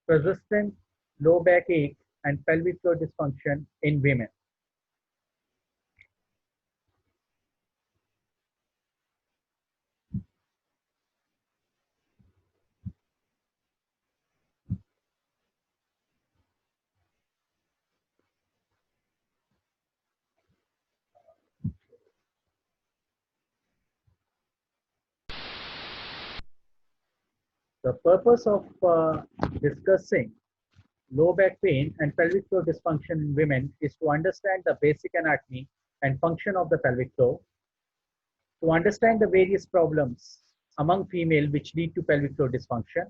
persistent low backache and pelvic floor dysfunction in women. The purpose of discussing low back pain and pelvic floor dysfunction in women is to understand the basic anatomy and function of the pelvic floor, to understand the various problems among female which lead to pelvic floor dysfunction,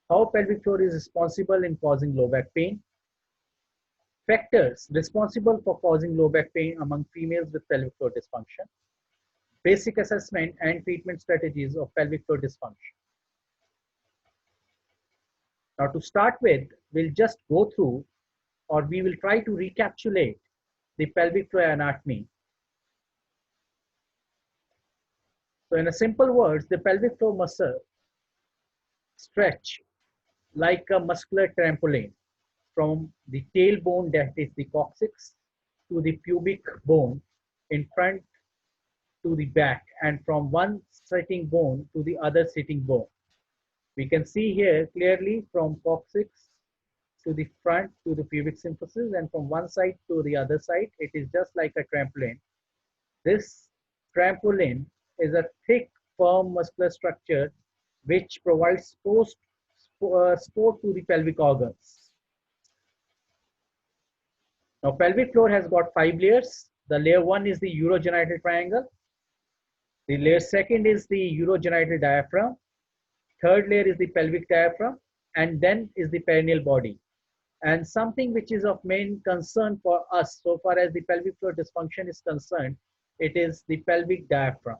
how pelvic floor is responsible in causing low back pain, factors responsible for causing low back pain among females with pelvic floor dysfunction, basic assessment and treatment strategies of pelvic floor dysfunction. Now, to start with, we'll just go through, or we will try to recapitulate the pelvic floor anatomy. So in a simple words, the pelvic floor muscle stretch like a muscular trampoline from the tailbone, that is the coccyx, to the pubic bone in front to the back, and from one sitting bone to the other sitting bone. We can see here clearly from coccyx to the front to the pubic symphysis, and from one side to the other side, it is just like a trampoline. This trampoline is a thick, firm muscular structure which provides support to the pelvic organs. Now, pelvic floor has got 5 layers. The layer 1 is the urogenital triangle. The layer 2nd is the urogenital diaphragm. Third layer is the pelvic diaphragm, and then is the perineal body. And something which is of main concern for us so far as the pelvic floor dysfunction is concerned, it is the pelvic diaphragm.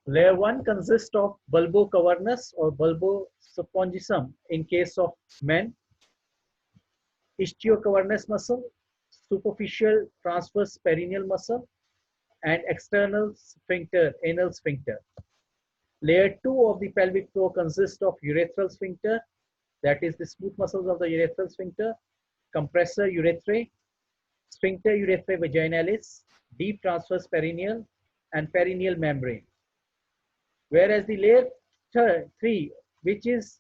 Layer 1 consists of bulbocavernous or bulbospongium in case of men, ischio-cavernous muscle, superficial transverse perineal muscle, and external sphincter, anal sphincter. Layer 2 of the pelvic floor consists of urethral sphincter, that is the smooth muscles of the urethral sphincter, compressor urethrae, sphincter urethrae vaginalis, deep transverse perineal, and perineal membrane. Whereas the layer 3, which is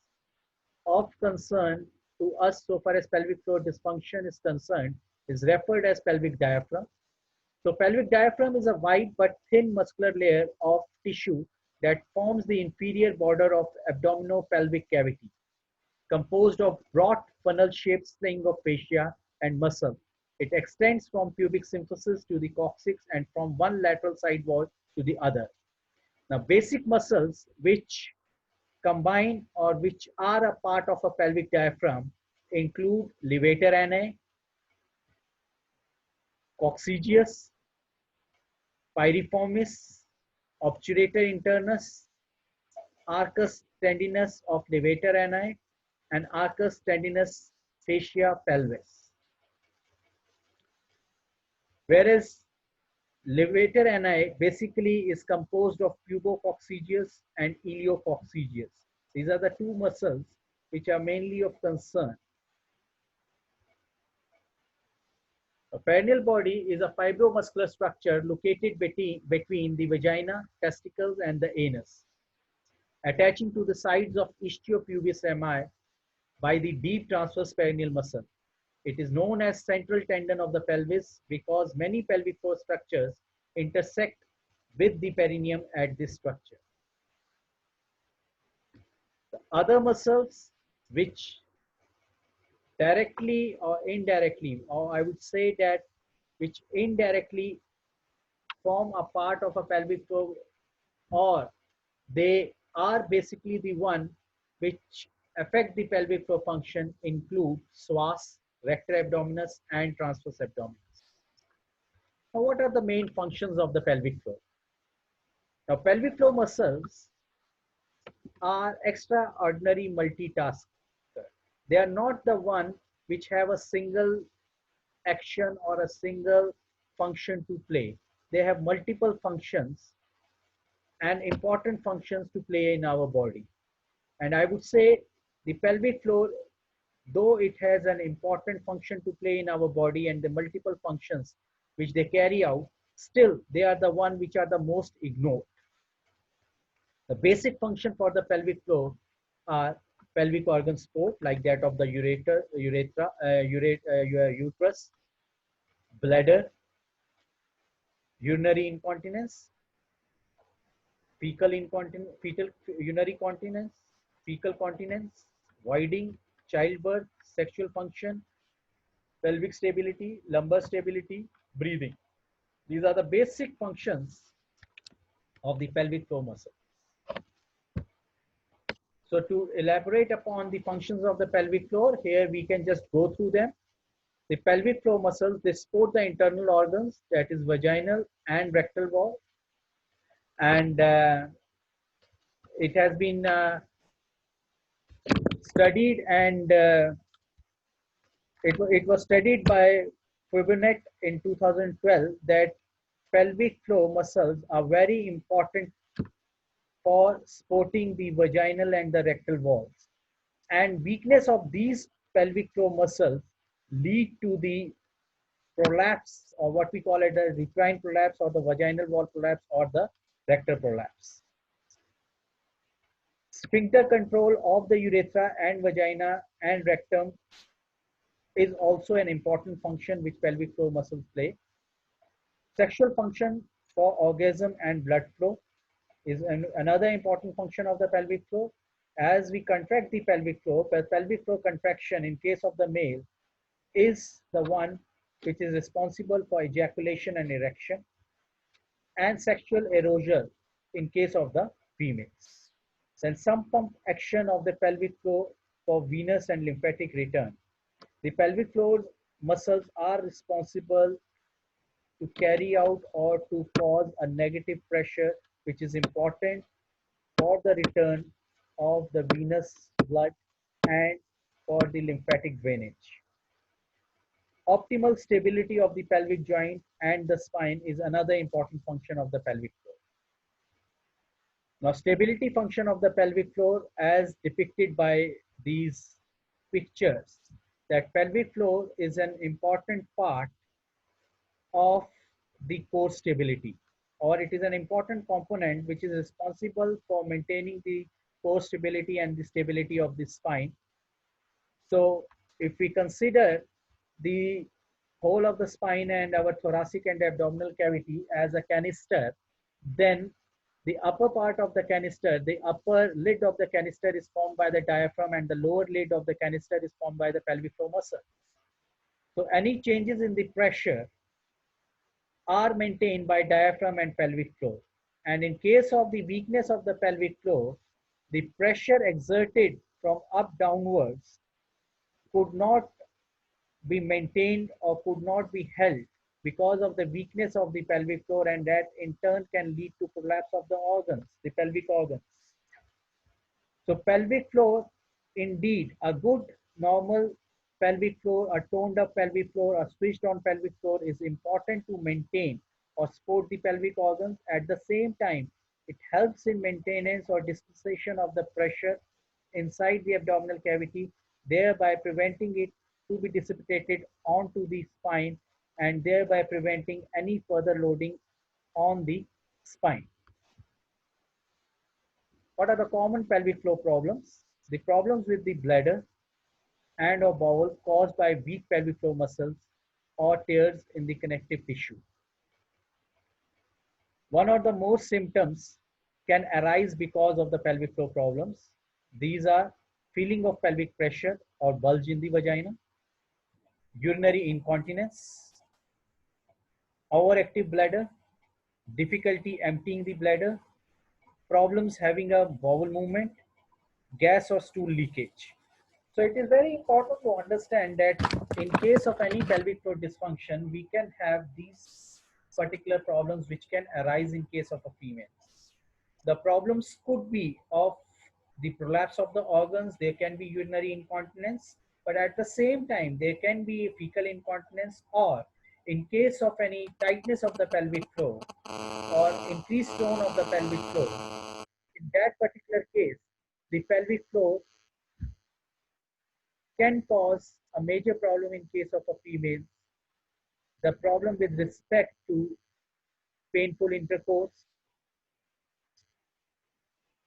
of concern to us so far as pelvic floor dysfunction is concerned, is referred as pelvic diaphragm. So pelvic diaphragm is a wide but thin muscular layer of tissue that forms the inferior border of abdominopelvic cavity, composed of broad funnel-shaped sling of fascia and muscle. It extends from pubic symphysis to the coccyx and from one lateral side wall to the other. Now, basic muscles which combine or which are a part of a pelvic diaphragm include levator ani, coccygeus, piriformis, obturator internus, arcus tendinus of levator ani, and arcus tendinus fascia pelvis. Whereas levator ani basically is composed of pubococcygeus and iliococcygeus. These are the two muscles which are mainly of concern. A perineal body is a fibromuscular structure located between the vagina, testicles, and the anus, attaching to the sides of ischiopubis rami by the deep transverse perineal muscle. It is known as central tendon of the pelvis because many pelvic floor structures intersect with the perineum at this structure. The other muscles which directly or indirectly, or I would say that which indirectly form a part of a pelvic floor, or they are basically the one which affect the pelvic floor function, include psoas, rector abdominis, and transverse abdominis. Now, what are the main functions of the pelvic floor? Now, pelvic floor muscles are extraordinary multitaskers. They are not the one which have a single action or a single function to play. They have multiple functions and important functions to play in our body. And I would say The pelvic floor, though it has an important function to play in our body and the multiple functions which they carry out, still they are the one which are the most ignored. The basic function for the pelvic floor are pelvic organ support like that of the uterus, bladder, urinary incontinence, fetal urinary continence, fecal continence, voiding, childbirth, sexual function, pelvic stability, lumbar stability, breathing. These are the basic functions of the pelvic floor muscle. So to elaborate upon the functions of the pelvic floor, here we can just go through them. The pelvic floor muscles, they support the internal organs, that is vaginal and rectal wall. And it has been studied and it was studied by Fubiner in 2012 that pelvic floor muscles are very important for supporting the vaginal and the rectal walls. And weakness of these pelvic floor muscles lead to the prolapse, or what we call it a uterine prolapse or the vaginal wall prolapse or the rectal prolapse. Sphincter control of the urethra and vagina and rectum is also an important function which pelvic floor muscles play. Sexual function for orgasm and blood flow is another important function of the pelvic floor. As we contract the pelvic floor contraction in case of the male is the one which is responsible for ejaculation and erection and sexual arousal in case of the females. Then some pump action of the pelvic floor for venous and lymphatic return. The pelvic floor muscles are responsible to carry out or to cause a negative pressure which is important for the return of the venous blood and for the lymphatic drainage. Optimal stability of the pelvic joint and the spine is another important function of the pelvic floor. Now, stability function of the pelvic floor as depicted by these pictures, that pelvic floor is an important part of the core stability, or it is an important component which is responsible for maintaining the core stability and the stability of the spine. So if we consider the whole of the spine and our thoracic and abdominal cavity as a canister, then the upper part of the canister, the upper lid of the canister is formed by the diaphragm and the lower lid of the canister is formed by the pelvic floor muscle. So any changes in the pressure are maintained by diaphragm and pelvic floor. And in case of the weakness of the pelvic floor, the pressure exerted from up downwards could not be maintained or could not be held because of the weakness of the pelvic floor, and that in turn can lead to collapse of the organs, the pelvic organs. So pelvic floor, indeed, a good normal pelvic floor, a toned up pelvic floor, a switched on pelvic floor is important to maintain or support the pelvic organs. At the same time, it helps in maintenance or dispensation of the pressure inside the abdominal cavity, thereby preventing it to be dissipated onto the spine and thereby preventing any further loading on the spine. What are the common pelvic floor problems? The problems with the bladder and or bowel caused by weak pelvic floor muscles or tears in the connective tissue. One or the more symptoms can arise because of the pelvic floor problems. These are feeling of pelvic pressure or bulge in the vagina, urinary incontinence, overactive bladder, difficulty emptying the bladder, problems having a bowel movement, gas or stool leakage. So it is very important to understand that in case of any pelvic floor dysfunction, we can have these particular problems which can arise in case of a female. The problems could be of the prolapse of the organs, there can be urinary incontinence, but at the same time, there can be fecal incontinence, or in case of any tightness of the pelvic floor or increased tone of the pelvic floor. In that particular case, the pelvic floor can cause a major problem in case of a female. The problem with respect to painful intercourse,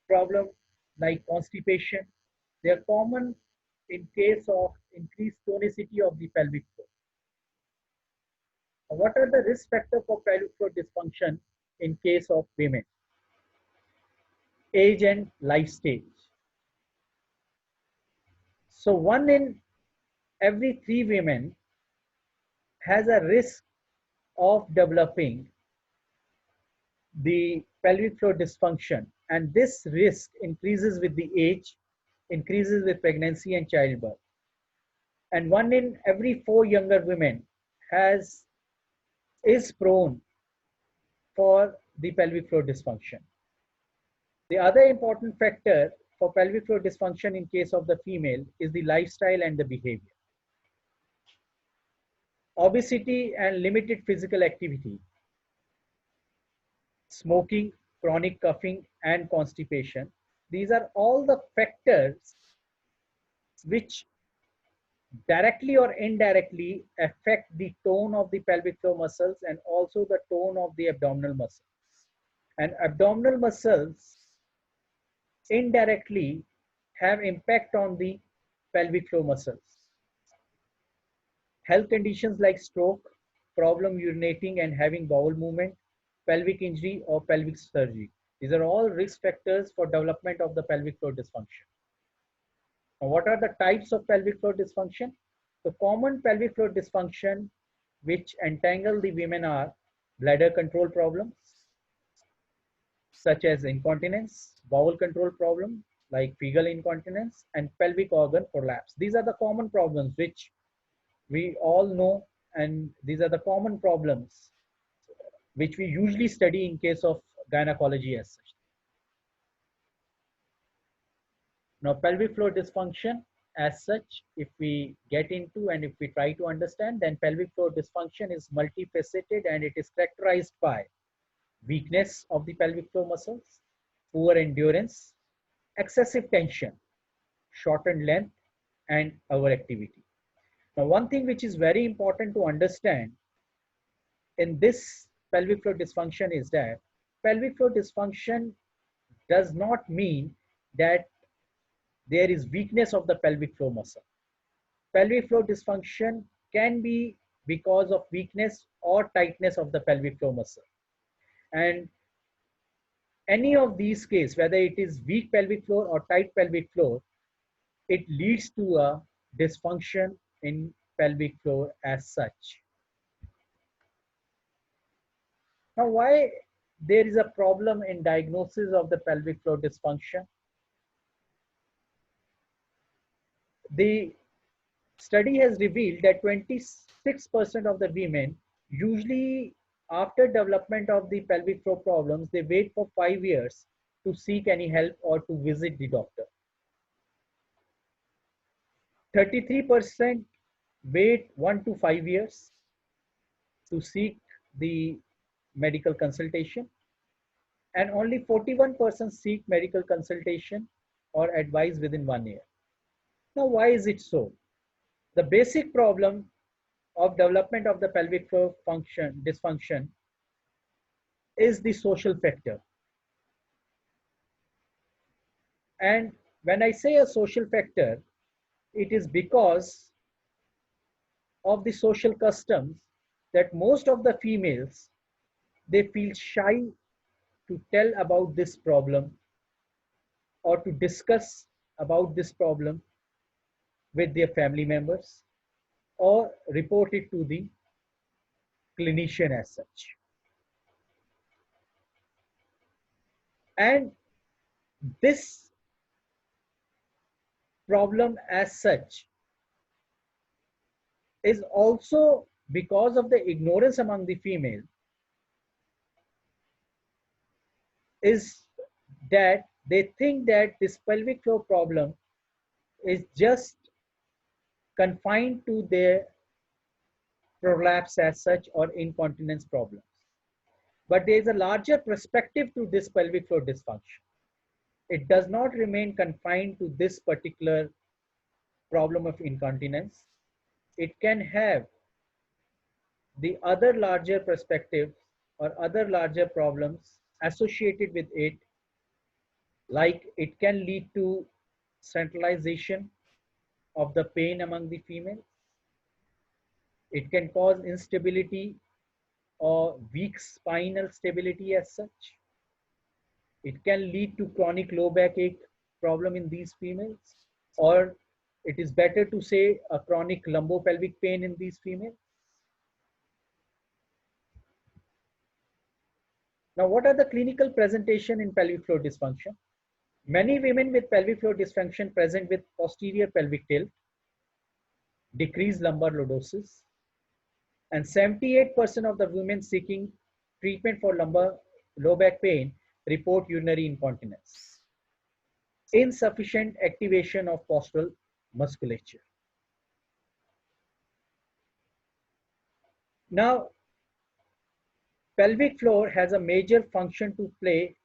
problem like constipation, they are common in case of increased tonicity of the pelvic floor. What are the risk factors for pelvic floor dysfunction in case of women? Age and life stage. So one in every three women has a risk of developing the pelvic floor dysfunction, and this risk increases with the age, increases with pregnancy and childbirth. And one in every four younger women is prone for the pelvic floor dysfunction. The other important factor for pelvic floor dysfunction in case of the female is the lifestyle and the behavior. Obesity and limited physical activity, smoking, chronic coughing, and constipation. These are all the factors which directly or indirectly affect the tone of the pelvic floor muscles and also the tone of the abdominal muscles. And abdominal muscles indirectly have impact on the pelvic floor muscles. Health conditions like stroke, problem urinating and having bowel movement, pelvic injury or pelvic surgery. These are all risk factors for development of the pelvic floor dysfunction. Now, what are the types of pelvic floor dysfunction? The common pelvic floor dysfunction which entangle the women are bladder control problems such as incontinence, bowel control problem like fecal incontinence, and pelvic organ prolapse. These are the common problems which we all know, and these are the common problems which we usually study in case of gynecology as such. Now, pelvic floor dysfunction as such, if we get into and if we try to understand, then pelvic floor dysfunction is multifaceted and it is characterized by weakness of the pelvic floor muscles, poor endurance, excessive tension, shortened length, and overactivity. Now, one thing which is very important to understand in this pelvic floor dysfunction is that pelvic floor dysfunction does not mean that there is weakness of the pelvic floor muscle. Pelvic floor dysfunction can be because of weakness or tightness of the pelvic floor muscle. And any of these cases, whether it is weak pelvic floor or tight pelvic floor, it leads to a dysfunction in pelvic floor as such. Now, why there is a problem in diagnosis of the pelvic floor dysfunction? The study has revealed that 26% of the women usually after development of the pelvic floor problems, they wait for 5 years to seek any help or to visit the doctor. 33% wait 1 to 5 years to seek the medical consultation, and only 41% seek medical consultation or advice within 1 year. Now, why is it so? The basic problem of development of the pelvic floor dysfunction is the social factor. And when I say a social factor, it is because of the social customs that most of the females, they feel shy to tell about this problem or to discuss about this problem with their family members or report it to the clinician as such. And this problem as such is also because of the ignorance among the female, is that they think that this pelvic floor problem is just confined to their prolapse as such or incontinence problems. But there is a larger perspective to this pelvic floor dysfunction. It does not remain confined to this particular problem of incontinence. It can have the other larger perspectives or other larger problems associated with it, like it can lead to centralization of the pain among the females. It can cause instability or weak spinal stability as such. It can lead to chronic low backache problem in these females, or it is better to say a chronic lumbopelvic pain in these females. Now, what are the clinical presentation in pelvic floor dysfunction? Many women with pelvic floor dysfunction present with posterior pelvic tilt, decreased lumbar lordosis, and 78% of the women seeking treatment for low back pain report urinary incontinence, insufficient activation of postural musculature. Now, pelvic floor has a major function to play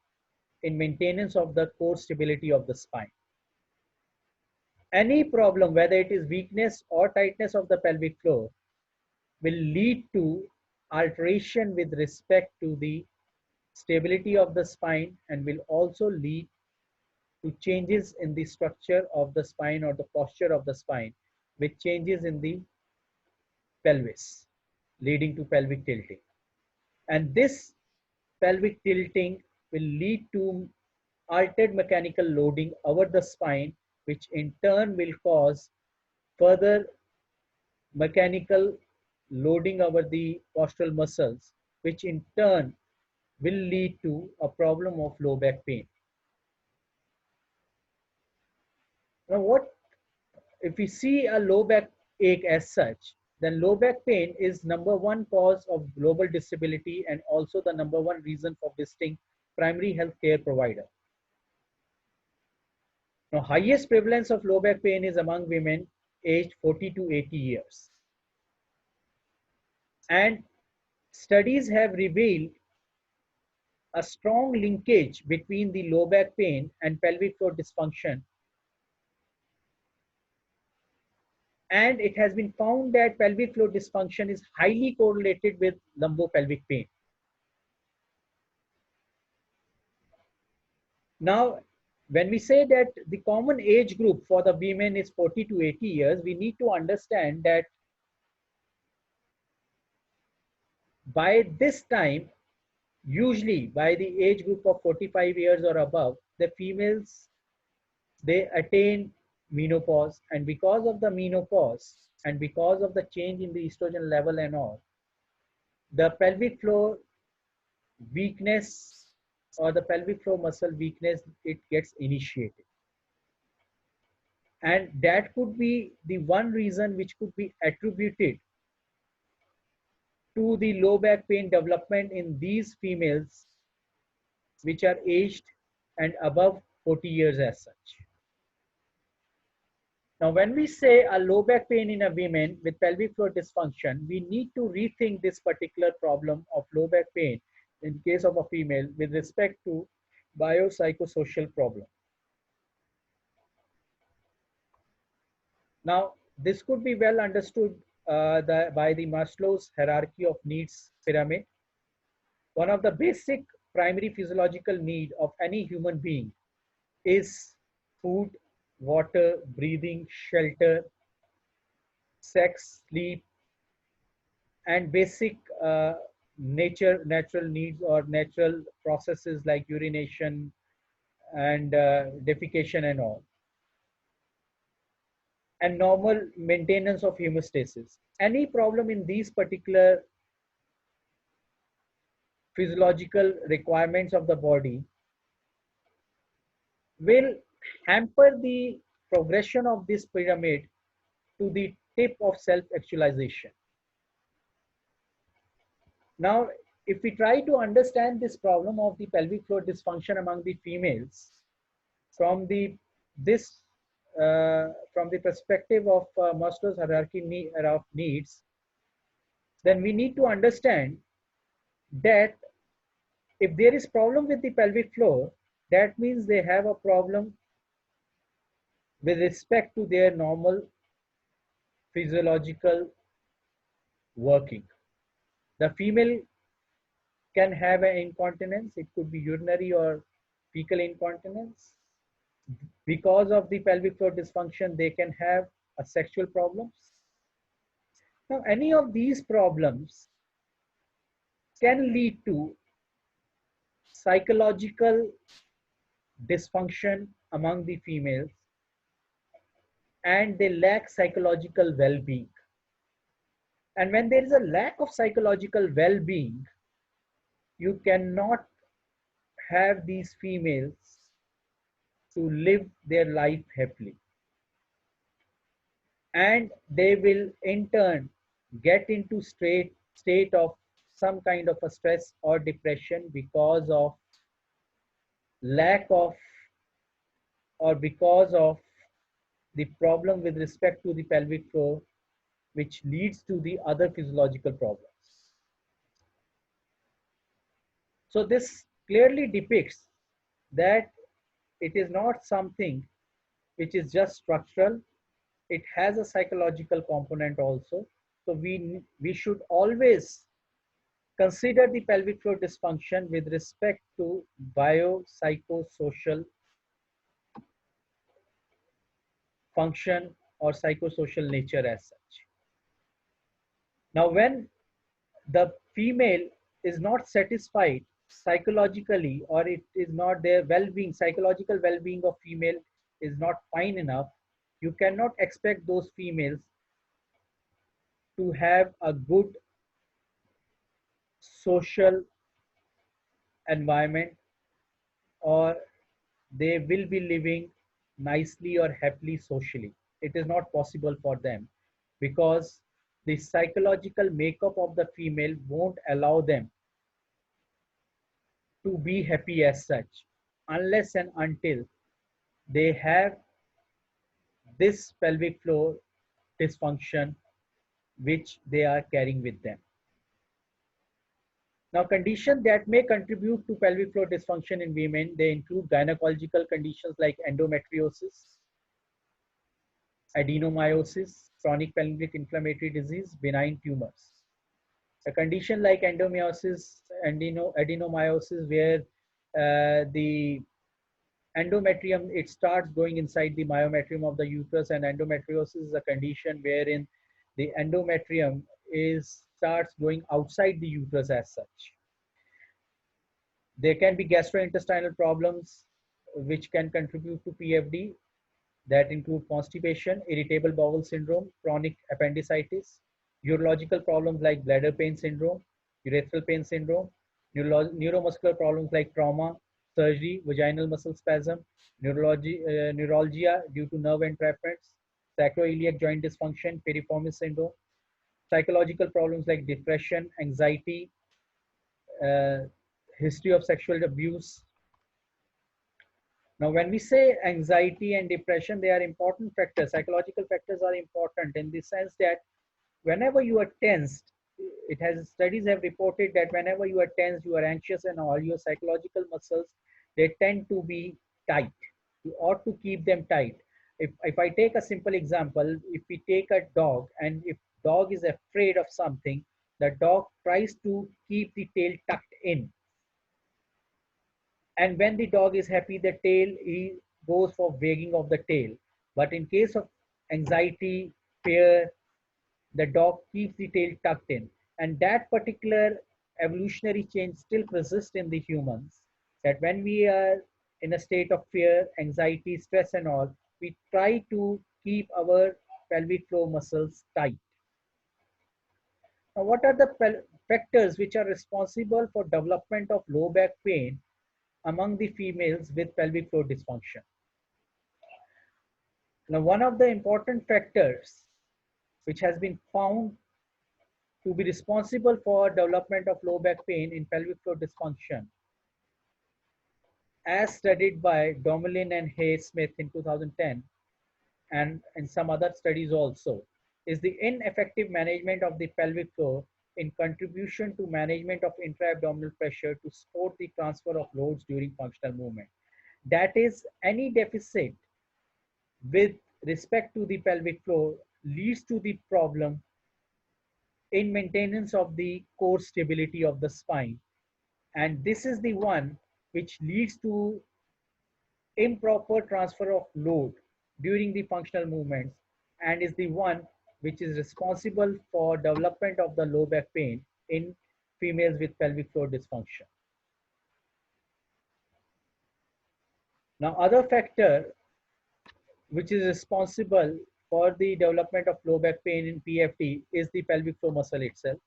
in maintenance of the core stability of the spine. Any problem, whether it is weakness or tightness of the pelvic floor, will lead to alteration with respect to the stability of the spine and will also lead to changes in the structure of the spine or the posture of the spine, with changes in the pelvis, leading to pelvic tilting. And this pelvic tilting will lead to altered mechanical loading over the spine, which in turn will cause further mechanical loading over the postural muscles, which in turn will lead to a problem of low back pain. Now, what if we see a low back ache as such, then low back pain is number one cause of global disability and also the number one reason for visiting primary health care provider. Now, highest prevalence of low back pain is among women aged 40 to 80 years. And studies have revealed a strong linkage between the low back pain and pelvic floor dysfunction. And it has been found that pelvic floor dysfunction is highly correlated with lumbopelvic pain. Now, when we say that the common age group for the women is 40 to 80 years, we need to understand that by this time, usually by the age group of 45 years or above, the females, they attain menopause, and because of the menopause and because of the change in the estrogen level and all, the pelvic floor weakness or the pelvic floor muscle weakness, it gets initiated. And that could be the one reason which could be attributed to the low back pain development in these females which are aged and above 40 years as such. Now, when we say a low back pain in a woman with pelvic floor dysfunction, we need to rethink this particular problem of low back pain in case of a female with respect to biopsychosocial problem. Now, this could be well understood by the Maslow's hierarchy of needs pyramid. One of the basic primary physiological need of any human being is food, water, breathing, shelter, sex, sleep, and basic natural needs or natural processes like urination and defecation and all, and normal maintenance of hemostasis. Any problem in these particular physiological requirements of the body will hamper the progression of this pyramid to the tip of self-actualization. Now, if we try to understand this problem of the pelvic floor dysfunction among the females from the perspective of Maslow's hierarchy of needs, then we need to understand that if there is problem with the pelvic floor, that means they have a problem with respect to their normal physiological working. The female can have an incontinence. It could be urinary or fecal incontinence. Because of the pelvic floor dysfunction, they can have a sexual problems. Now, any of these problems can lead to psychological dysfunction among the females, and they lack psychological well-being. And when there is a lack of psychological well-being, you cannot have these females to live their life happily. And they will in turn get into state of some kind of a stress or depression because of lack of, or because of the problem with respect to the pelvic floor, which leads to the other physiological problems. So this clearly depicts that it is not something which is just structural. It has a psychological component also. So we should always consider the pelvic floor dysfunction with respect to biopsychosocial function or psychosocial nature as such. Now, when the female is not satisfied psychologically, or it is not their well-being, psychological well-being of female is not fine enough, you cannot expect those females to have a good social environment, or they will be living nicely or happily socially. It is not possible for them, because the psychological makeup of the female won't allow them to be happy as such, unless and until they have this pelvic floor dysfunction which they are carrying with them. Now, conditions that may contribute to pelvic floor dysfunction in women, they include gynecological conditions like endometriosis, adenomyosis, chronic pelvic inflammatory disease, benign tumors. A condition like adenomyosis, where the endometrium, it starts going inside the myometrium of the uterus, and endometriosis is a condition wherein the endometrium starts going outside the uterus as such. There can be gastrointestinal problems which can contribute to PFD, that include constipation, irritable bowel syndrome, chronic appendicitis, urological problems like bladder pain syndrome, urethral pain syndrome, neuromuscular problems like trauma, surgery, vaginal muscle spasm, neuralgia due to nerve entrapments, sacroiliac joint dysfunction, piriformis syndrome, psychological problems like depression, anxiety, uh, history of sexual abuse. Now, when we say anxiety and depression, they are important factors. Psychological factors are important in the sense that whenever you are tensed, studies have reported that whenever you are tensed, you are anxious, and all your psychological muscles, they tend to be tight. You ought to keep them tight. If I take a simple example, if we take a dog, and if dog is afraid of something, the dog tries to keep the tail tucked in. And when the dog is happy, the tail, he goes for wagging of the tail. But in case of anxiety, fear, the dog keeps the tail tucked in. And that particular evolutionary change still persists in the humans, that when we are in a state of fear, anxiety, stress and all, we try to keep our pelvic floor muscles tight. Now, what are the factors which are responsible for development of low back pain among the females with pelvic floor dysfunction? Now, one of the important factors which has been found to be responsible for development of low back pain in pelvic floor dysfunction, as studied by Domelin and Hay-Smith in 2010, and in some other studies also, is the ineffective management of the pelvic floor in contribution to management of intra-abdominal pressure to support the transfer of loads during functional movement. That is, any deficit with respect to the pelvic floor leads to the problem in maintenance of the core stability of the spine. And this is the one which leads to improper transfer of load during the functional movements and is the one which is responsible for development of the low back pain in females with pelvic floor dysfunction. Now, other factor which is responsible for the development of low back pain in PFD is the pelvic floor muscle itself.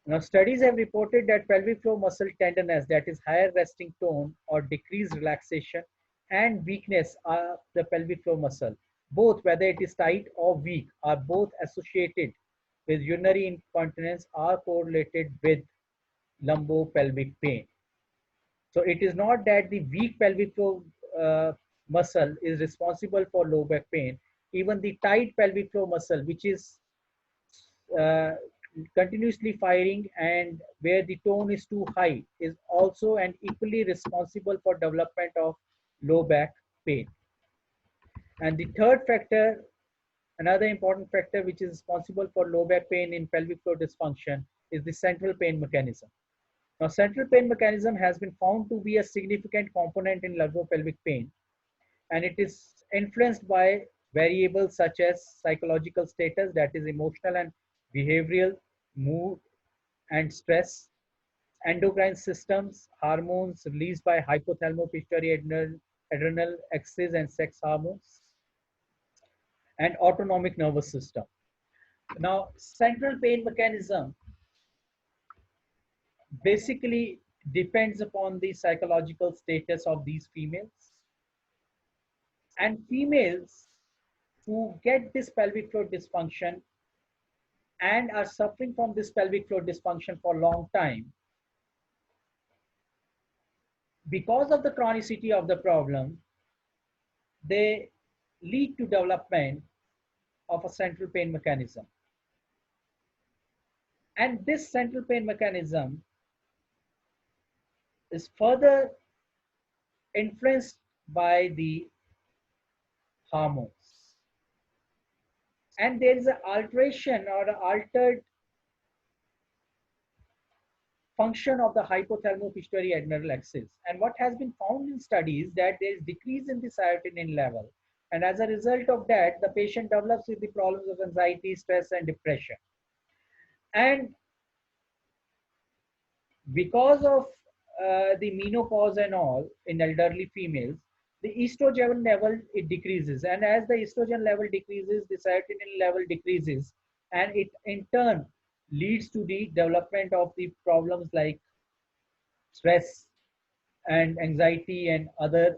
Now, studies have reported that pelvic floor muscle tenderness, that is higher resting tone or decreased relaxation, and weakness of the pelvic floor muscle, both whether it is tight or weak, are both associated with urinary incontinence, are correlated with lumbopelvic pain. So it is not that the weak pelvic floor muscle is responsible for low back pain. Even the tight pelvic floor muscle, which is uh, continuously firing and where the tone is too high, is also and equally responsible for development of low back pain. And the third factor, another important factor which is responsible for low back pain in pelvic floor dysfunction, is the central pain mechanism. Now, central pain mechanism has been found to be a significant component in lumbopelvic pain, and it is influenced by variables such as psychological status, that is emotional and behavioral, mood and stress, endocrine systems, hormones released by hypothalamo pituitary adrenal axis and sex hormones, and autonomic nervous system. Now, central pain mechanism basically depends upon the psychological status of these females, and females who get this pelvic floor dysfunction and are suffering from this pelvic floor dysfunction for a long time, because of the chronicity of the problem, they lead to development of a central pain mechanism. And this central pain mechanism is further influenced by the hormones. And there is an alteration or an altered function of the hypothalamo pituitary adrenal axis. And what has been found in studies that there is decrease in the serotonin level. And as a result of that, the patient develops with the problems of anxiety, stress, and depression. And because of the menopause and all in elderly females, the estrogen level, it decreases. And as the estrogen level decreases, the serotonin level decreases. And it in turn leads to the development of the problems like stress and anxiety and other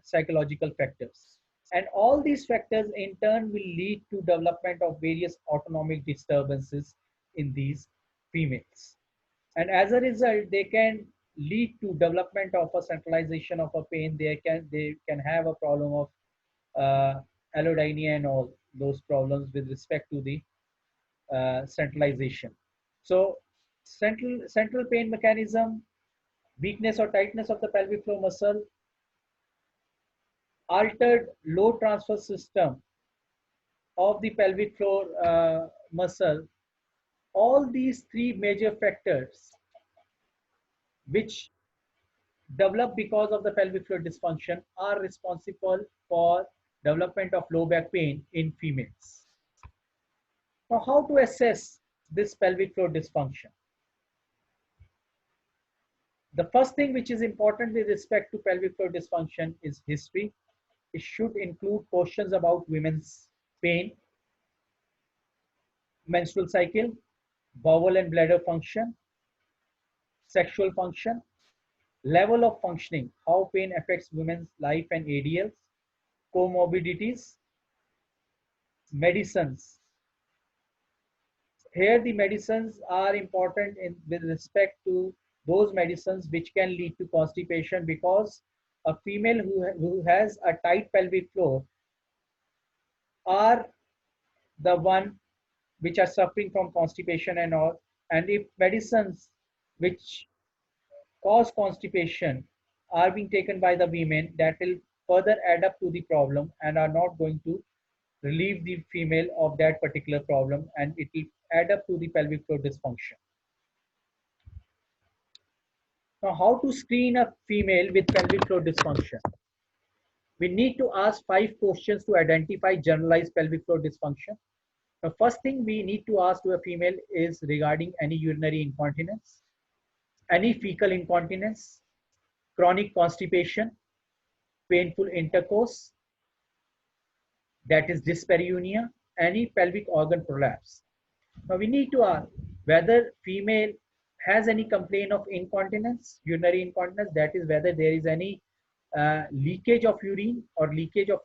psychological factors. And all these factors in turn will lead to development of various autonomic disturbances in these females. And as a result, they can lead to development of a centralization of a pain. They can have a problem of allodynia and all those problems with respect to the centralization. So central pain mechanism, weakness or tightness of the pelvic floor muscle, altered load transfer system of the pelvic floor muscle, all these three major factors which develop because of the pelvic floor dysfunction are responsible for development of low back pain in females. Now, how to assess this pelvic floor dysfunction? The first thing which is important with respect to pelvic floor dysfunction is history. It should include questions about women's pain, menstrual cycle, bowel and bladder function, sexual function, level of functioning, how pain affects women's life and ADLs, comorbidities, medicines. Here the medicines are important with respect to those medicines which can lead to constipation, because a female who has a tight pelvic floor are the one which are suffering from constipation and all. And if medicines which cause constipation are being taken by the women, that will further add up to the problem and are not going to relieve the female of that particular problem, and it will add up to the pelvic floor dysfunction. Now, how to screen a female with pelvic floor dysfunction? We need to ask 5 questions to identify generalized pelvic floor dysfunction. The first thing we need to ask to a female is regarding any urinary incontinence, any fecal incontinence, chronic constipation, painful intercourse, that is dyspareunia, any pelvic organ prolapse. Now we need to ask whether female has any complaint of incontinence, urinary incontinence, that is whether there is any leakage of urine or leakage of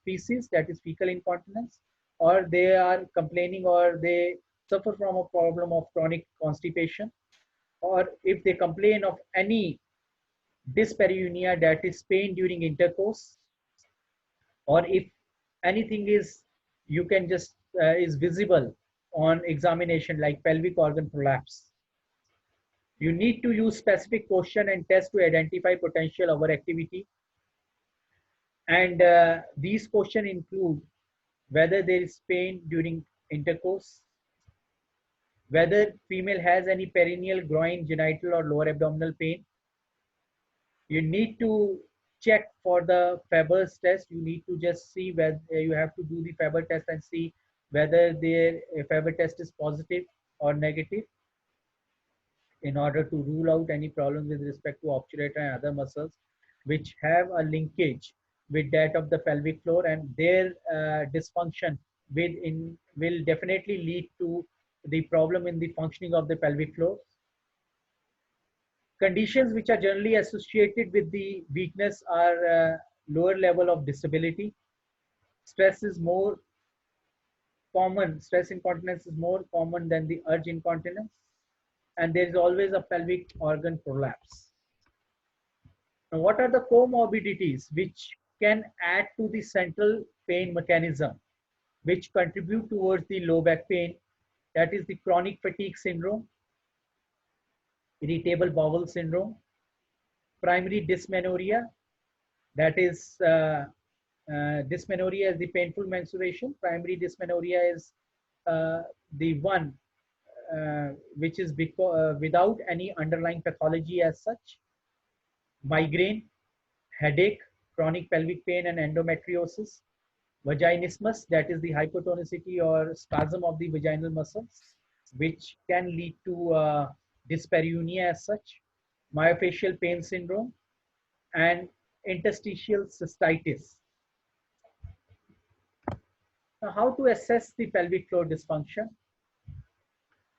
feces, that is fecal incontinence, or they are complaining or they suffer from a problem of chronic constipation, or if they complain of any dyspareunia, that is pain during intercourse, or if anything is you can just is visible on examination like pelvic organ prolapse. You need to use specific question and test to identify potential overactivity, and these questions include whether there is pain during intercourse, whether female has any perineal, groin, genital or lower abdominal pain. You need to check for the Faber's test. You need to just see whether you have to do the Faber test and see whether their Faber test is positive or negative in order to rule out any problem with respect to obturator and other muscles which have a linkage with that of the pelvic floor, and their dysfunction will definitely lead to the problem in the functioning of the pelvic floor. Conditions which are generally associated with the weakness are lower level of disability. Stress is more common, stress incontinence is more common than the urge incontinence, and there is always a pelvic organ prolapse. Now, what are the comorbidities which can add to the central pain mechanism which contribute towards the low back pain? That is the chronic fatigue syndrome, irritable bowel syndrome, primary dysmenorrhea, that is dysmenorrhea is the painful menstruation. Primary dysmenorrhea is the one which is without any underlying pathology as such. Migraine, headache, chronic pelvic pain and endometriosis. Vaginismus, that is the hypotonicity or spasm of the vaginal muscles, which can lead to dyspareunia as such. Myofascial pain syndrome and interstitial cystitis. Now, how to assess the pelvic floor dysfunction?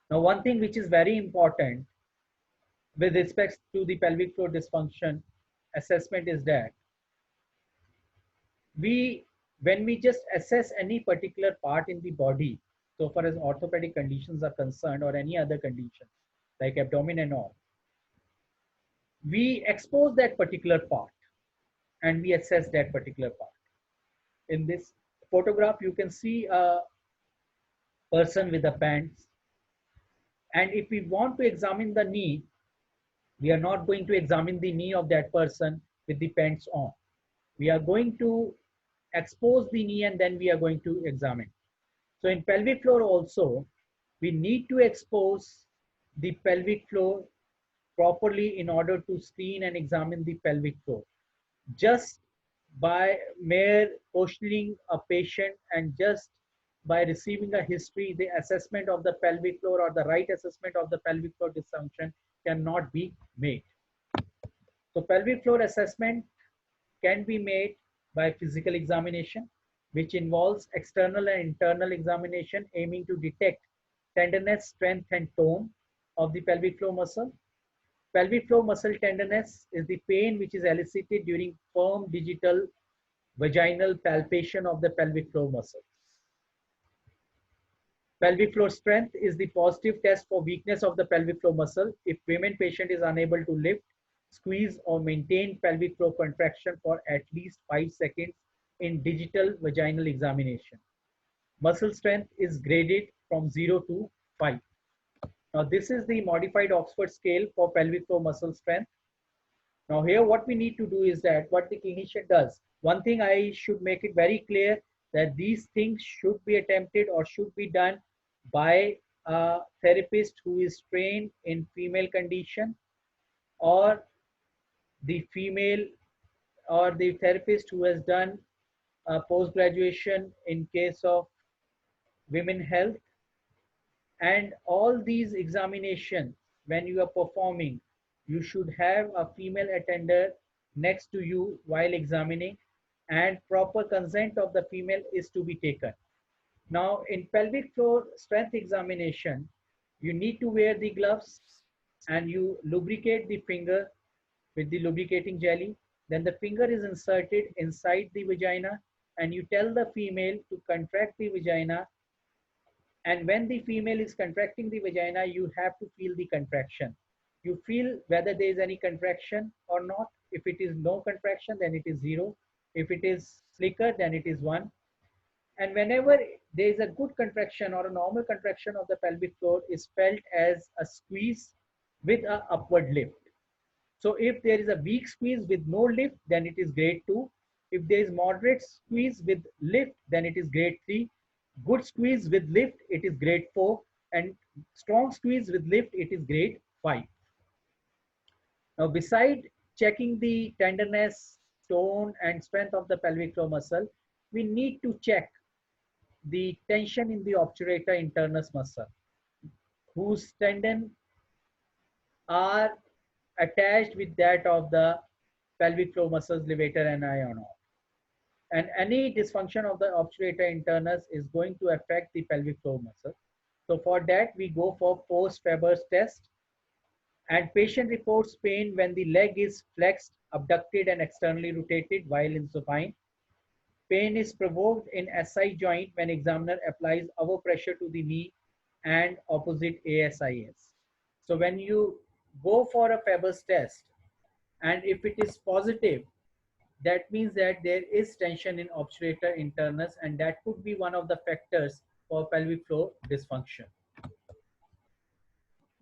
Now, one thing which is very important with respect to the pelvic floor dysfunction assessment is that when we just assess any particular part in the body, so far as orthopedic conditions are concerned or any other condition like abdomen and all, we expose that particular part and we assess that particular part. In this photograph, you can see a person with a pants, and if we want to examine the knee, we are not going to examine the knee of that person with the pants on. We are going to expose the knee and then we are going to examine. So in pelvic floor also, we need to expose the pelvic floor properly in order to screen and examine the pelvic floor. Just by mere questioning a patient and just by receiving a history, the assessment of the pelvic floor or the right assessment of the pelvic floor dysfunction cannot be made. So pelvic floor assessment can be made by physical examination, which involves external and internal examination aiming to detect tenderness, strength and tone of the pelvic floor muscle. Pelvic floor muscle tenderness is the pain which is elicited during firm digital vaginal palpation of the pelvic floor muscle. Pelvic floor strength is the positive test for weakness of the pelvic floor muscle. If women patient is unable to lift, squeeze or maintain pelvic floor contraction for at least 5 seconds in digital vaginal examination. Muscle strength is graded from 0 to 5. Now this is the modified Oxford scale for pelvic floor muscle strength. Now here what we need to do is that what the clinician does, One thing I should make it very clear, that these things should be attempted or should be done by a therapist who is trained in female condition, or the female, or the therapist who has done post graduation in case of women health. And all these examinations, when you are performing, you should have a female attender next to you while examining, and proper consent of the female is to be taken. Now, in pelvic floor strength examination, you need to wear the gloves and you lubricate the finger with the lubricating jelly. Then the finger is inserted inside the vagina and you tell the female to contract the vagina. And when the female is contracting the vagina, you have to feel the contraction. You feel whether there is any contraction or not. If it is no contraction, then it is 0. If it is slicker, then it is 1. And whenever there is a good contraction or a normal contraction of the pelvic floor is felt as a squeeze with a upward lift. So if there is a weak squeeze with no lift, then it is grade 2. If there is moderate squeeze with lift, then it is grade 3. Good squeeze with lift, it is grade 4. And strong squeeze with lift, it is grade 5. Now, beside checking the tenderness, tone, and strength of the pelvic floor muscle, we need to check the tension in the obturator internus muscle, whose tendon are attached with that of the pelvic floor muscles levator and iono. And any dysfunction of the obturator internus is going to affect the pelvic floor muscle. So for that, we go for post-Faber's test. And patient reports pain when the leg is flexed, abducted, and externally rotated while in supine. Pain is provoked in SI joint when examiner applies overpressure to the knee and opposite ASIS. So when you go for a Faber's test, and if it is positive, that means that there is tension in obturator internus, and that could be one of the factors for pelvic floor dysfunction.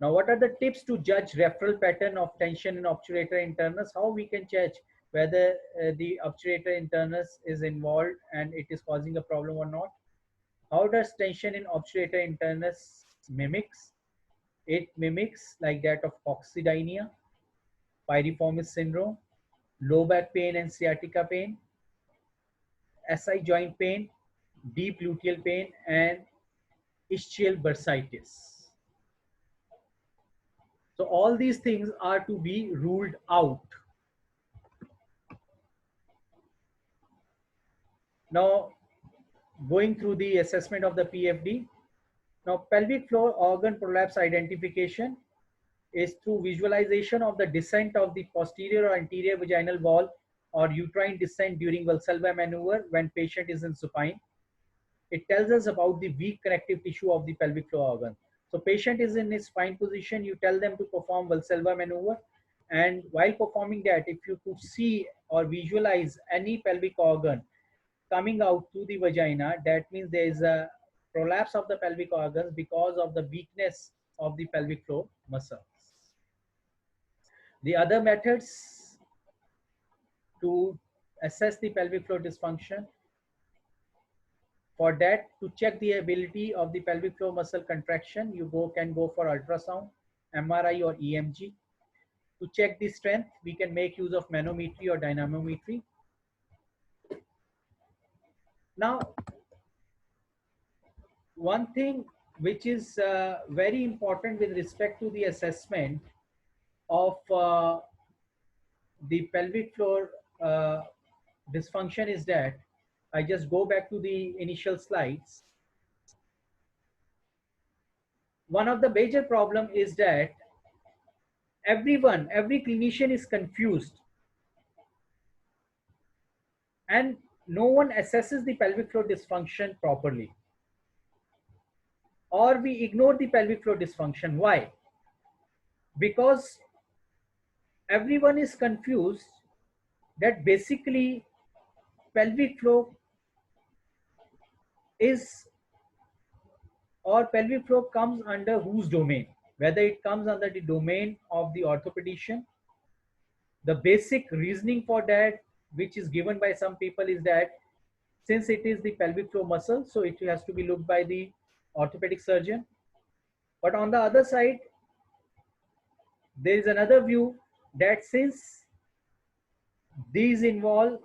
Now, what are the tips to judge referral pattern of tension in obturator internus? How we can judge whether the obturator internus is involved and it is causing a problem or not? How does tension in obturator internus mimics? It mimics like that of coccydynia, piriformis syndrome, low back pain and sciatica pain, SI joint pain, deep luteal pain, and ischial bursitis. So all these things are to be ruled out. Now, going through the assessment of the PFD. Now, pelvic floor organ prolapse identification is through visualization of the descent of the posterior or anterior vaginal wall or uterine descent during Valsalva maneuver when patient is in supine. It tells us about the weak connective tissue of the pelvic floor organ. So patient is in his spine position, you tell them to perform Valsalva maneuver, and while performing that, if you could see or visualize any pelvic organ coming out through the vagina, that means there is a prolapse of the pelvic organs because of the weakness of the pelvic floor muscles. The other methods to assess the pelvic floor dysfunction, for that, to check the ability of the pelvic floor muscle contraction, you can go for ultrasound, MRI or EMG. To check the strength, we can make use of manometry or dynamometry. Now, one thing which is very important with respect to the assessment of the pelvic floor dysfunction is that, I just go back to the initial slides. One of the major problem is that every clinician is confused and no one assesses the pelvic floor dysfunction properly, or we ignore the pelvic floor dysfunction. Why? Because everyone is confused that basically pelvic floor is, or pelvic floor comes under whose domain, whether it comes under the domain of the orthopedician. The basic reasoning for that which is given by some people is that since it is the pelvic floor muscle, so it has to be looked by the orthopedic surgeon. But on the other side, there is another view that since these involve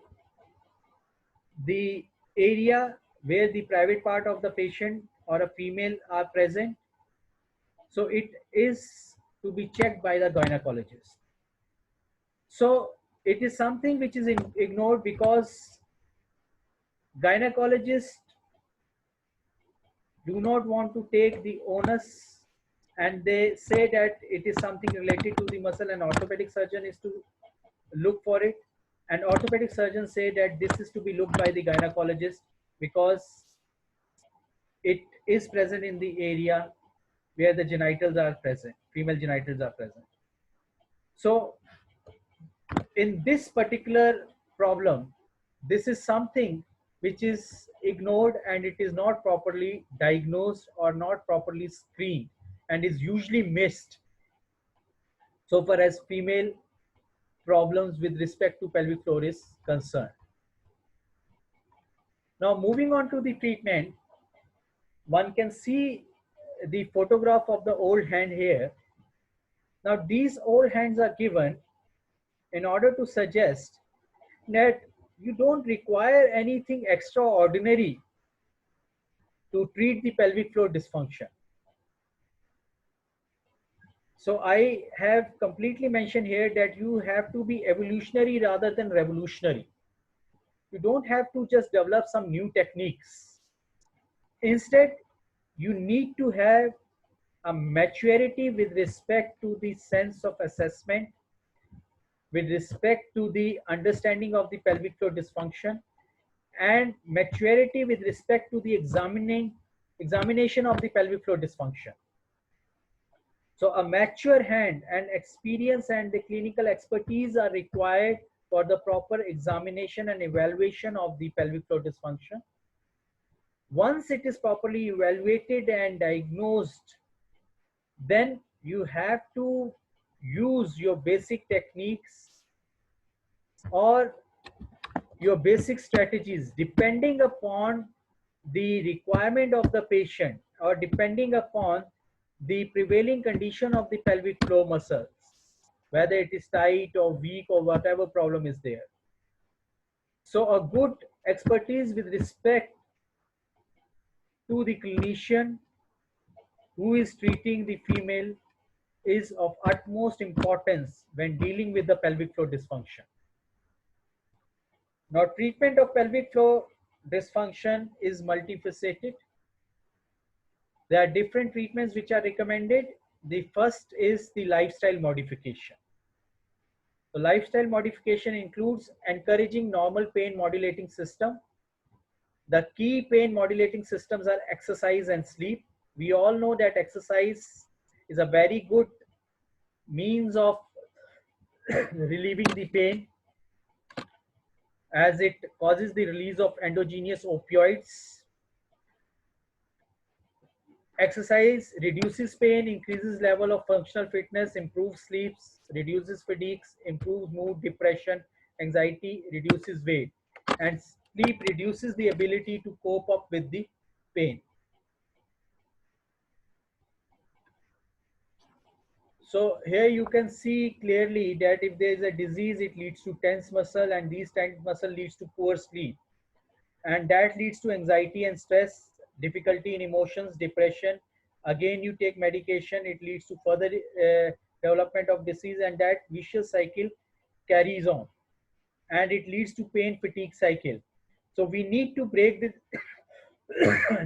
the area where the private part of the patient or a female are present, so it is to be checked by the gynecologist. So it is something which is ignored because gynecologists do not want to take the onus, and they say that it is something related to the muscle, and orthopedic surgeon is to look for it, and orthopedic surgeons say that this is to be looked by the gynecologist because it is present in the area where the genitals are present, female genitals are present. So in this particular problem, this is something which is ignored, and it is not properly diagnosed or not properly screened, and is usually missed so far as female problems with respect to pelvic floor is concerned. Now moving on to the treatment, one can see the photograph of the old hand here. Now these old hands are given in order to suggest that you don't require anything extraordinary to treat the pelvic floor dysfunction. So I have completely mentioned here that you have to be evolutionary rather than revolutionary. You don't have to just develop some new techniques. Instead, you need to have a maturity with respect to the sense of assessment, with respect to the understanding of the pelvic floor dysfunction, and maturity with respect to the examination of the pelvic floor dysfunction. So a mature hand and experience and the clinical expertise are required for the proper examination and evaluation of the pelvic floor dysfunction. Once it is properly evaluated and diagnosed, then you have to use your basic techniques or your basic strategies depending upon the requirement of the patient or depending upon the prevailing condition of the pelvic floor muscles, whether it is tight or weak or whatever problem is there. So a good expertise with respect to the clinician who is treating the female is of utmost importance when dealing with the pelvic floor dysfunction. Now, treatment of pelvic floor dysfunction is multifaceted. There are different treatments which are recommended. The first is the lifestyle modification. The lifestyle modification includes encouraging normal pain modulating system. The key pain modulating systems are exercise and sleep. We all know that exercise is a very good means of relieving the pain, as it causes the release of endogenous opioids. Exercise reduces pain, increases level of functional fitness, improves sleeps, reduces fatigues, improves mood, depression, anxiety, reduces weight, and sleep reduces the ability to cope up with the pain. So here you can see clearly that if there is a disease, it leads to tense muscle, and these tense muscle leads to poor sleep, and that leads to anxiety and stress, difficulty in emotions, depression. Again, you take medication, it leads to further development of disease, and that vicious cycle carries on, and it leads to pain fatigue cycle. So we need to break this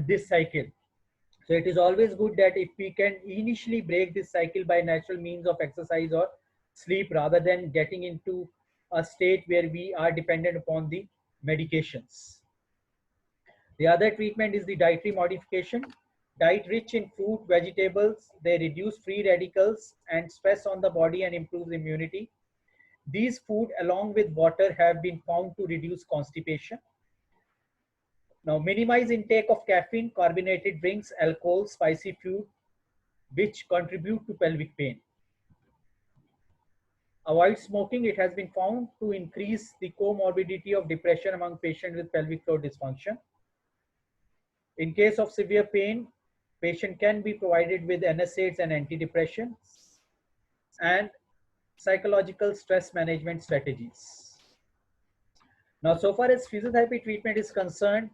this cycle. So it is always good that if we can initially break this cycle by natural means of exercise or sleep, rather than getting into a state where we are dependent upon the medications. The other treatment is the dietary modification. Diet rich in fruit, vegetables, they reduce free radicals and stress on the body and improves immunity. These food along with water have been found to reduce constipation. Now minimize intake of caffeine, carbonated drinks, alcohol, spicy food, which contribute to pelvic pain. Avoid smoking. It has been found to increase the comorbidity of depression among patients with pelvic floor dysfunction. In case of severe pain, patient can be provided with NSAIDs and antidepressants and psychological stress management strategies. Now, so far as physiotherapy treatment is concerned,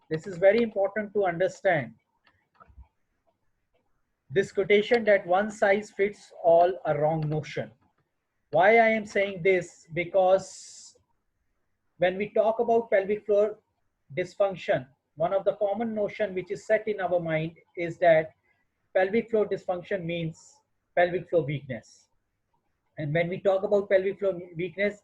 this is very important to understand. This quotation that one size fits all, a wrong notion. Why I am saying this? Because when we talk about pelvic floor dysfunction, one of the common notion which is set in our mind is that pelvic floor dysfunction means pelvic floor weakness. And when we talk about pelvic floor weakness,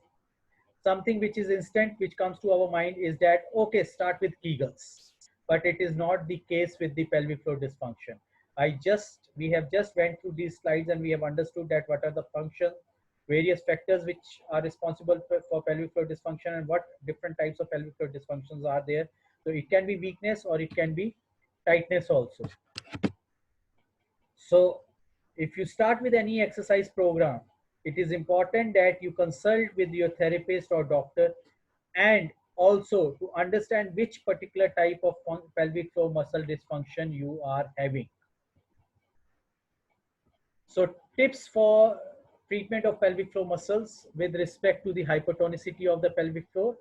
something which is instant, which comes to our mind is that, okay, start with Kegels. But it is not the case with the pelvic floor dysfunction. We have just went through these slides and we have understood that what are the functions, various factors which are responsible for pelvic floor dysfunction and what different types of pelvic floor dysfunctions are there. So it can be weakness or it can be tightness also. So if you start with any exercise program, it is important that you consult with your therapist or doctor, and also to understand which particular type of pelvic floor muscle dysfunction you are having. So tips for treatment of pelvic floor muscles with respect to the hypertonicity of the pelvic floor.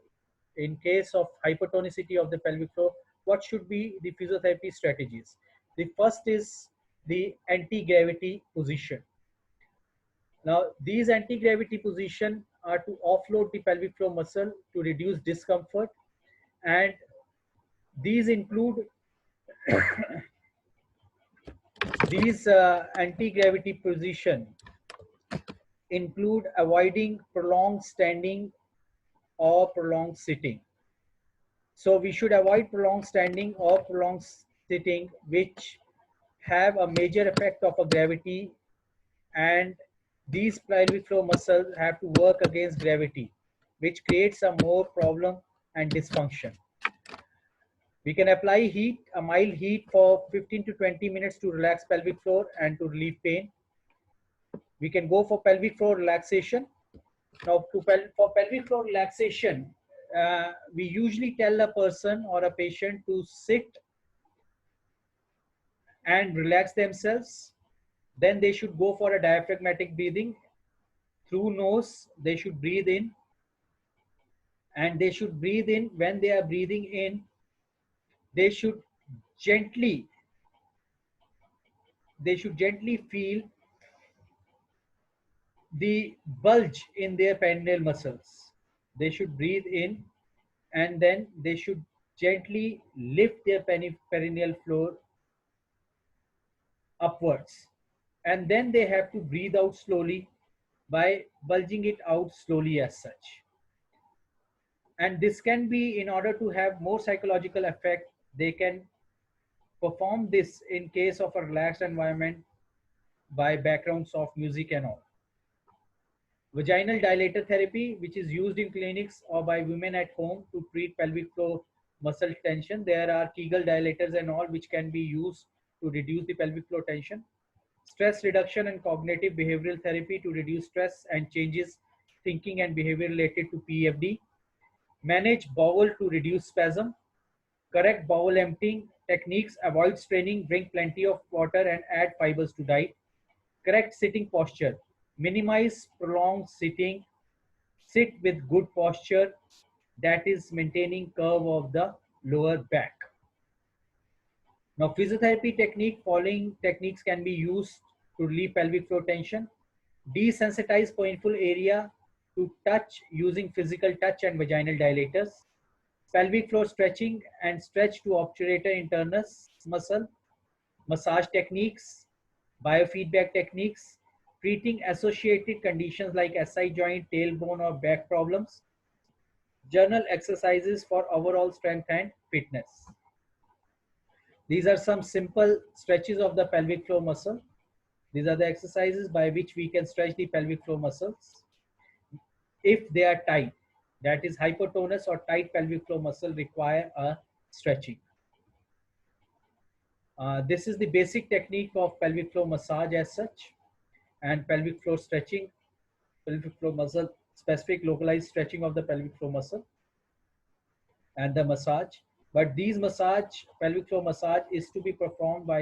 In case of hypertonicity of the pelvic floor, what should be the physiotherapy strategies? The first is the anti-gravity position. Now, these anti-gravity position are to offload the pelvic floor muscle to reduce discomfort, and these include these anti-gravity position include avoiding prolonged standing or prolonged sitting. So we should avoid prolonged standing or prolonged sitting, which have a major effect of a gravity, and these pelvic floor muscles have to work against gravity, which creates a more problem and dysfunction. We can apply heat, a mild heat for 15 to 20 minutes to relax pelvic floor and to relieve pain. We can go for pelvic floor relaxation. Now, for pelvic floor relaxation, we usually tell a person or a patient to sit and relax themselves. Then they should go for a diaphragmatic breathing. Through nose, they should breathe in, and they should breathe in. When they are breathing in, they should gently feel the bulge in their perineal muscles. They should breathe in, and then they should gently lift their perineal floor upwards, and then they have to breathe out slowly by bulging it out slowly as such. And this can be, in order to have more psychological effect, they can perform this in case of a relaxed environment by backgrounds of music and all. Vaginal dilator therapy, which is used in clinics or by women at home to treat pelvic floor muscle tension. There are Kegel dilators and all which can be used to reduce the pelvic floor tension. Stress reduction and cognitive behavioral therapy to reduce stress and changes thinking and behavior related to PFD. Manage bowel to reduce spasm. Correct bowel emptying techniques. Avoid straining. Drink plenty of water and add fibers to diet. Correct sitting posture. Minimize prolonged sitting. Sit with good posture, that is maintaining curve of the lower back. Now, physiotherapy technique, following techniques can be used to relieve pelvic floor tension. Desensitize painful area to touch using physical touch and vaginal dilators. Pelvic floor stretching and stretch to obturator internus muscle. Massage techniques, biofeedback techniques, treating associated conditions like SI joint, tailbone, or back problems. Journal exercises for overall strength and fitness. These are some simple stretches of the pelvic floor muscle. These are the exercises by which we can stretch the pelvic floor muscles. If they are tight, that is hypertonous or tight pelvic floor muscle require a stretching. This is the basic technique of pelvic floor massage as such and pelvic floor stretching. pelvic floor muscle, specific localized stretching of the pelvic floor muscle, and the massage. But these pelvic floor massage is to be performed by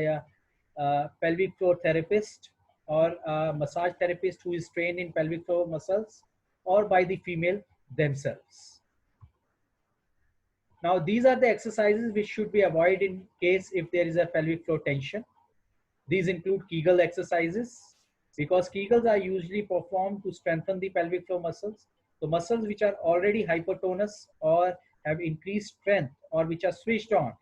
a pelvic floor therapist or a massage therapist who is trained in pelvic floor muscles, or by the female themselves. Now, these are the exercises which should be avoided in case if there is a pelvic floor tension. These include Kegel exercises, because Kegels are usually performed to strengthen the pelvic floor muscles. The muscles which are already hypertonous or have increased strength or which are switched on,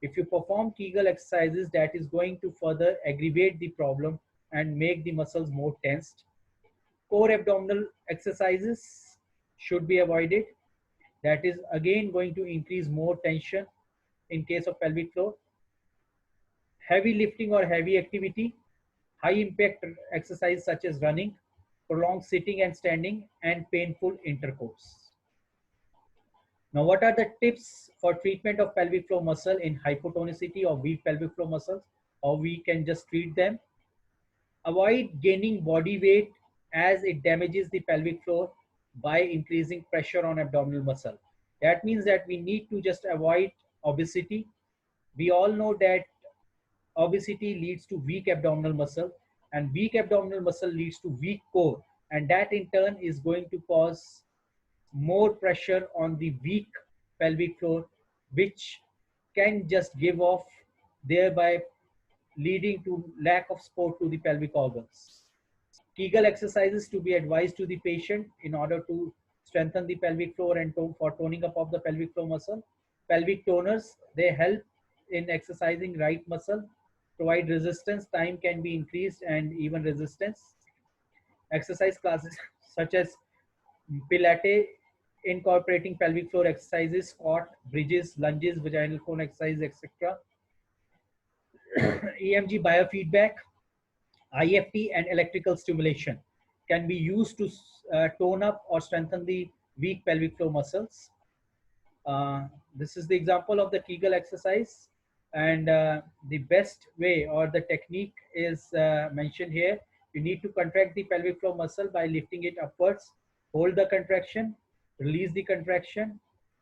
if you perform Kegel exercises, that is going to further aggravate the problem and make the muscles more tensed. Core abdominal exercises should be avoided. That is again going to increase more tension in case of pelvic floor. Heavy lifting or heavy activity, high impact exercise such as running, prolonged sitting and standing, and painful intercourse. Now, what are the tips for treatment of pelvic floor muscle in hypotonicity or weak pelvic floor muscles, or we can just treat them? Avoid gaining body weight as it damages the pelvic floor by increasing pressure on abdominal muscle. That means that we need to just avoid obesity. We all know that obesity leads to weak abdominal muscle, and weak abdominal muscle leads to weak core, and that in turn is going to cause more pressure on the weak pelvic floor, which can just give off, thereby leading to lack of support to the pelvic organs. Kegel exercises to be advised to the patient in order to strengthen the pelvic floor and for toning up of the pelvic floor muscle. Pelvic toners, they help in exercising right muscle, provide resistance, time can be increased, and even resistance. Exercise classes such as Pilates, incorporating pelvic floor exercises, squat, bridges, lunges, vaginal cone exercise, etc. EMG biofeedback, IFT, and electrical stimulation can be used to tone up or strengthen the weak pelvic floor muscles. This is the example of the Kegel exercise, and the best way or the technique is mentioned here. You need to contract the pelvic floor muscle by lifting it upwards, hold the contraction, release the contraction,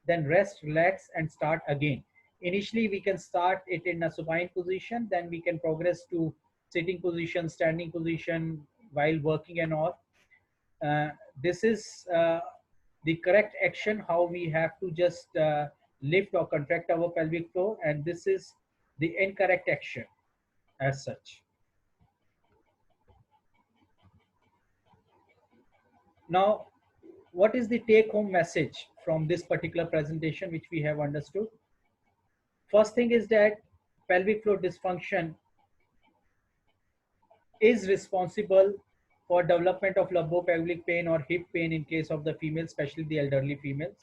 then rest, relax, and start again. Initially, we can start it in a supine position, then we can progress to sitting position, standing position while working and all. Uh, this is the correct action, how we have to just lift or contract our pelvic floor, and this is the incorrect action as such. Now, what is the take home message from this particular presentation which we have understood? First thing is that pelvic floor dysfunction is responsible for development of lumbopelvic pain or hip pain in case of the females, especially the elderly females.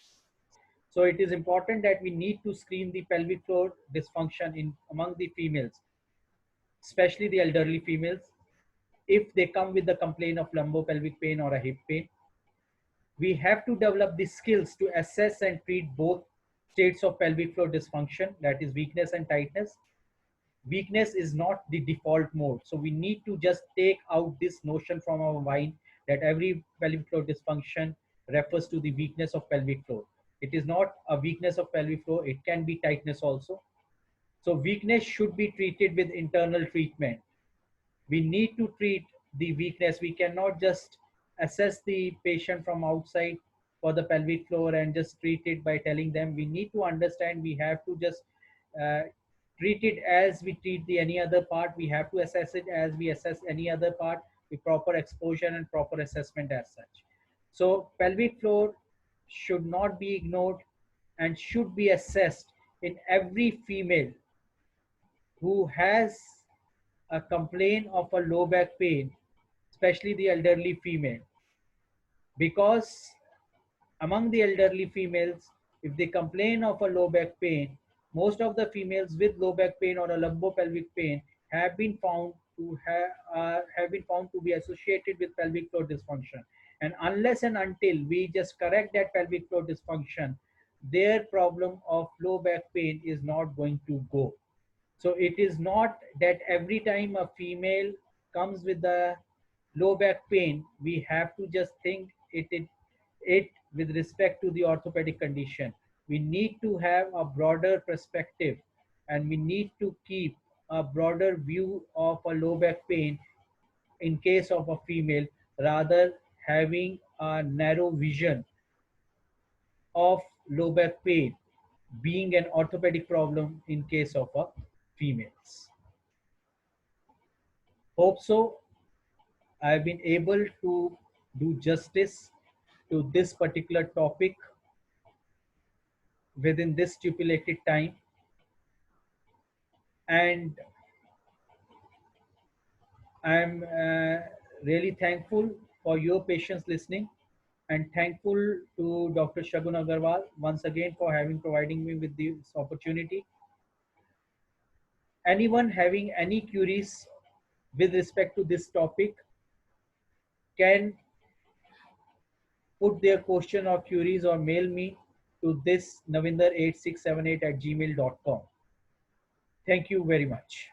So it is important that we need to screen the pelvic floor dysfunction among the females, especially the elderly females, if they come with the complaint of lumbopelvic pain or a hip pain. We have to develop the skills to assess and treat both states of pelvic floor dysfunction, that is weakness and tightness. Weakness is not the default mode. So we need to just take out this notion from our mind that every pelvic floor dysfunction refers to the weakness of pelvic floor. It is not a weakness of pelvic floor, it can be tightness also. So weakness should be treated with internal treatment. We need to treat the weakness. We cannot just assess the patient from outside for the pelvic floor and just treat it by telling them. We need to understand, we have to just uh, treat it as we treat the any other part. We have to assess it as we assess any other part with proper exposure and proper assessment as such. So pelvic floor should not be ignored and should be assessed in every female who has a complaint of a low back pain, especially the elderly female. Because among the elderly females, if they complain of a low back pain, most of the females with low back pain or a lumbopelvic pain have been found to have been found to be associated with pelvic floor dysfunction. And unless and until we just correct that pelvic floor dysfunction, their problem of low back pain is not going to go. So it is not that every time a female comes with the low back pain, we have to just think it with respect to the orthopedic condition. We need to have a broader perspective, and we need to keep a broader view of a low back pain in case of a female, rather having a narrow vision of low back pain being an orthopedic problem in case of a females. Hope so I've been able to do justice to this particular topic within this stipulated time, and I'm really thankful for your patience listening, and thankful to Dr. Shagun Agarwal once again for having providing me with this opportunity. Anyone having any queries with respect to this topic can put their question or queries or mail me to this navinder8678 at gmail.com. Thank you very much.